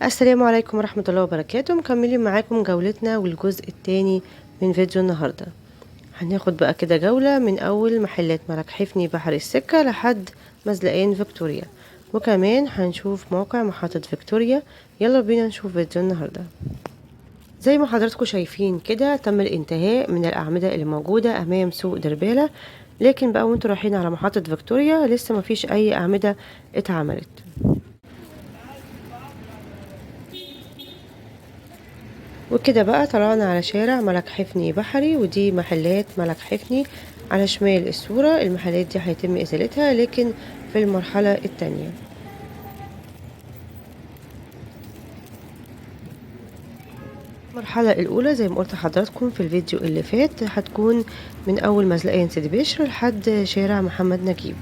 السلام عليكم ورحمة الله وبركاته. مكملين معاكم جولتنا والجزء التاني من فيديو النهاردة. هناخد بقى كده جولة من أول محلات ملك حفني بحر السكة لحد مزلقين فيكتوريا، وكمان هنشوف موقع محطة فيكتوريا. يلا بينا نشوف فيديو النهاردة. زي ما حضراتكم شايفين كده تم الانتهاء من الأعمدة اللي موجودة أمام سوق دربالة، لكن بقى وانتوا رايحين على محطة فيكتوريا لسه مفيش أي أعمدة اتعملت. وكده بقى طلعنا على شارع ملك حفني بحري، ودي محلات ملك حفني. على شمال الصورة المحلات دي هيتم إزالتها لكن في المرحلة التانية. المرحلة الأولى زي ما قلت لحضراتكم في الفيديو اللي فات هتكون من أول مزلقين سيدي بشر لحد شارع محمد نجيب.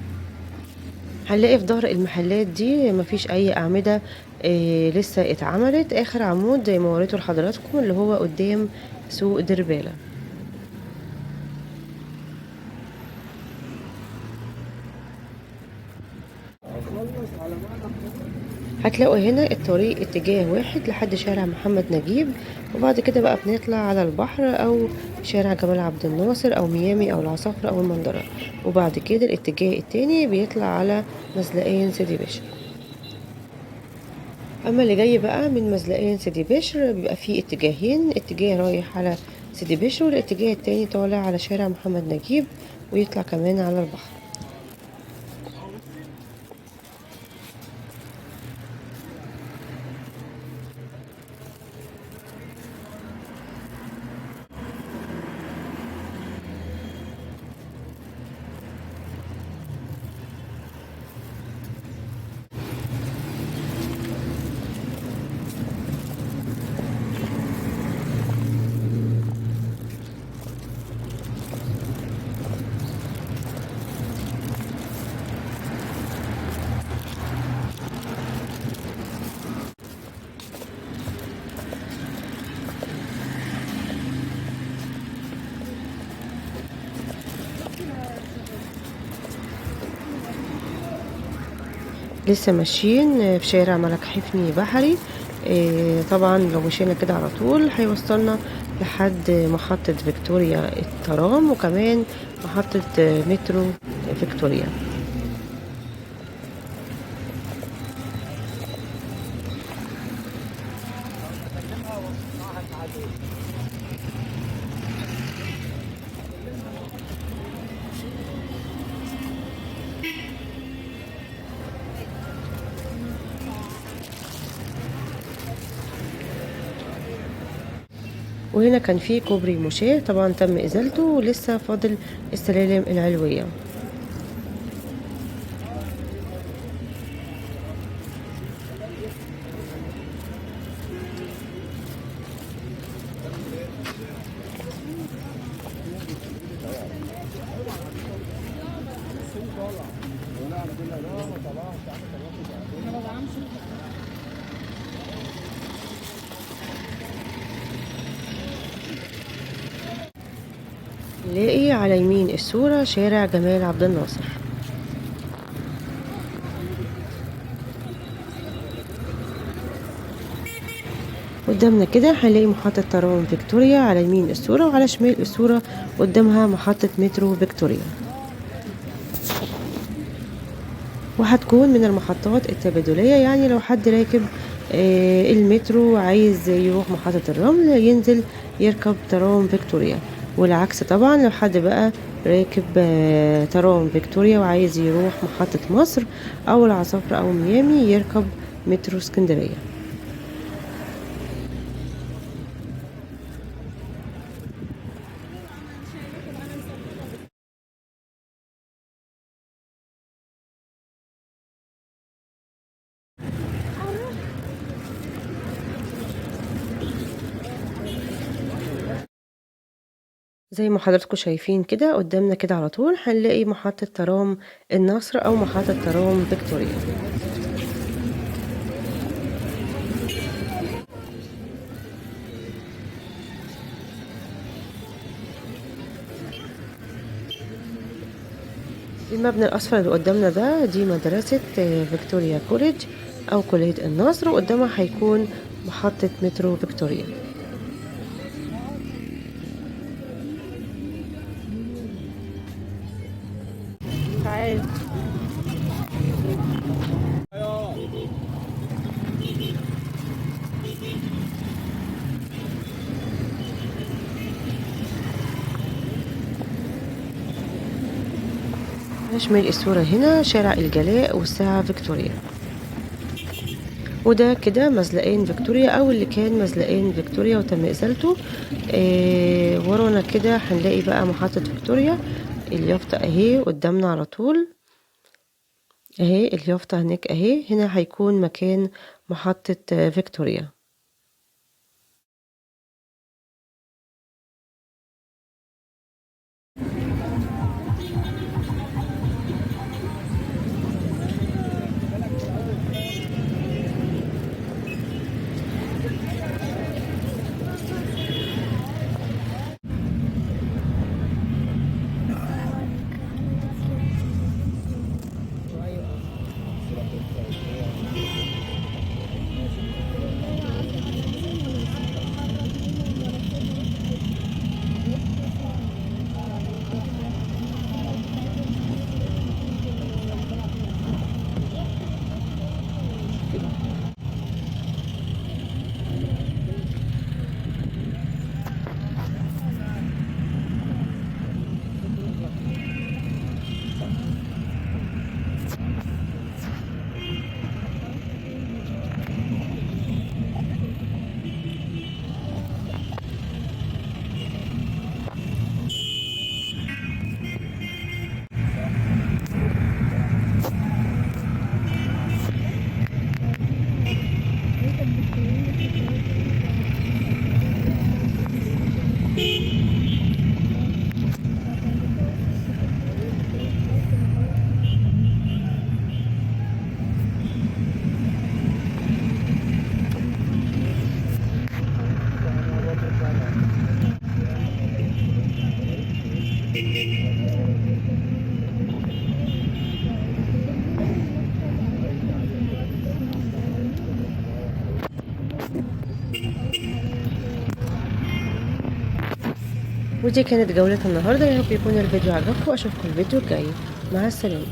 هنلاقي في ظهر المحلات دي مفيش أي أعمدة لسه اتعملت. آخر عمود زي ما وريته لحضراتكم اللي هو قدام سوق دربالة. هتلاقوا هنا الطريق اتجاه واحد لحد شارع محمد نجيب، وبعد كده بقى بنطلع على البحر او شارع جمال عبد الناصر او ميامي او العصافرة او المنظرة، وبعد كده الاتجاه التاني بيطلع على مزلقين سيدي بشر. اما اللي جاي بقى من مزلقين سيدي بشر بيبقى فيه اتجاهين، اتجاه رايح على سيدي بشر والاتجاه التاني طالع على شارع محمد نجيب ويطلع كمان على البحر. لسه ماشيين في شارع ملك حفني بحري. طبعا لو مشينا كده على طول هيوصلنا لحد محطة فيكتوريا الترام، وكمان محطة مترو فيكتوريا. وهنا كان في كوبري مشاة طبعا تم ازالته ولسه فاضل السلالم العلوية. نلاقي على يمين الصورة شارع جمال عبد الناصر. قدامنا كده هنلاقي محطة ترام فيكتوريا على يمين الصورة، وعلى شمال الصورة قدامها محطة مترو فيكتوريا، وهتكون من المحطات التبادلية. يعني لو حد راكب المترو عايز يروح محطة الرمل ينزل يركب ترام فيكتوريا، والعكس طبعا لو حد بقى راكب ترام فيكتوريا وعايز يروح محطة مصر او العصافرة او ميامي يركب مترو اسكندرية. زي ما حضراتكم شايفين كده قدامنا كده على طول هنلاقي محطة ترام النصر او محطة ترام فيكتوريا. المبنى الأصفر اللي قدامنا ده دي مدرسة فيكتوريا كوليدج أو كلية النصر، وقدامها هيكون محطة مترو فيكتوريا. تعال. نشمل الصورة هنا شارع الجلاء والساعة فيكتوريا، وده كده مزلقين فيكتوريا أو اللي كان مزلقين فيكتوريا وتم إزالته. ورانا كده هنلاقي بقى محطة فيكتوريا، اليافطة اهي قدامنا على طول اهي، اليافطة هناك اهي، هنا هيكون مكان محطة فيكتوريا. ودي كانت جولة النهاردة، يا رب يكون الفيديو عجبكم، أشوفكم الفيديو الجاي، مع السلامة.